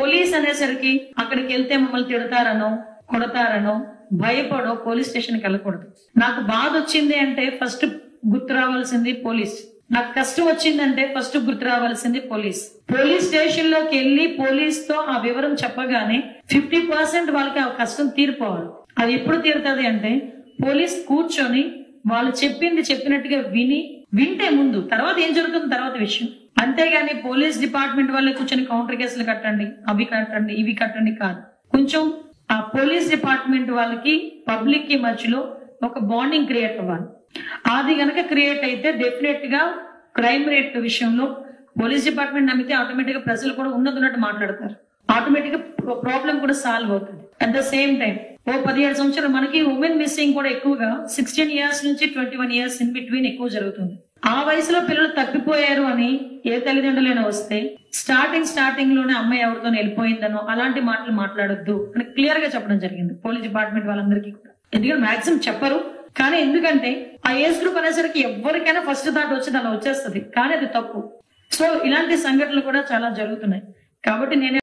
Police అనేసరికి అక్కడికి వెళ్తే మమ్మల్ని తిడతారనో కొడతారనో భయపడో పోలీస్ స్టేషన్కి వెళ్ళకూడదు. నాకు బాధ వచ్చింది అంటే ఫస్ట్ గుర్తు రావాల్సింది పోలీస్. నాకు కష్టం వచ్చిందంటే ఫస్ట్ గుర్తు రావాల్సింది పోలీస్. పోలీస్ స్టేషన్ లోకి వెళ్లి పోలీస్ తో ఆ వివరం చెప్పగానే 50% వాళ్ళకి ఆ కష్టం తీరిపోవాలి. అది ఎప్పుడు తీరుతుంది అంటే పోలీస్ కూర్చొని వాళ్ళు చెప్పింది చెప్పినట్టుగా వింటే ముందు, తర్వాత ఏం జరుగుతుంది తర్వాత విషయం. అంతేగాని పోలీస్ డిపార్ట్మెంట్ వాళ్ళే కూర్చొని కౌంటర్ కేసులు కట్టండి, అవి కట్టండి, ఇవి కట్టండి కాదు. కొంచెం ఆ పోలీస్ డిపార్ట్మెంట్ వాళ్ళకి పబ్లిక్ కి మధ్యలో ఒక బాండింగ్ క్రియేట్ అవ్వాలి. అది గనక క్రియేట్ అయితే డెఫినెట్ గా క్రైమ్ రేట్ విషయంలో పోలీస్ డిపార్ట్మెంట్ నమ్మితే ఆటోమేటిక్ గా ప్రజలు కూడా ఉన్నట్టు మాట్లాడతారు. ఆటోమేటిక్ గా ప్రాబ్లం కూడా సాల్వ్ అవుతుంది. అట్ ద సేమ్ టైం 17 సంవత్సరాలు మనకి ఉమెన్ మిస్సింగ్ కూడా ఎక్కువగా 16 years నుంచి 21 years ఇన్ బిట్వీన్ ఎక్కువ జరుగుతుంది. ఆ వయసులో పిల్లలు తప్పిపోయారు అని ఏ తల్లిదండ్రులైనా వస్తే స్టార్టింగ్ లోనే అమ్మాయి ఎవరితో వెళ్ళిపోయిందనో అలాంటి మాటలు మాట్లాడొద్దు అని క్లియర్ గా చెప్పడం జరిగింది పోలీస్ డిపార్ట్మెంట్ వాళ్ళందరికీ కూడా. ఎందుకంటే మాక్సిమం చెప్పరు, కానీ ఎందుకంటే ఆ ఏజ్ గ్రూప్ అనేసరికి ఎవరికైనా ఫస్ట్ థాట్ వచ్చి అలా వచ్చేస్తుంది, కానీ అది తప్పు. సో ఇలాంటి సంఘటనలు కూడా చాలా జరుగుతున్నాయి. కాబట్టి నేను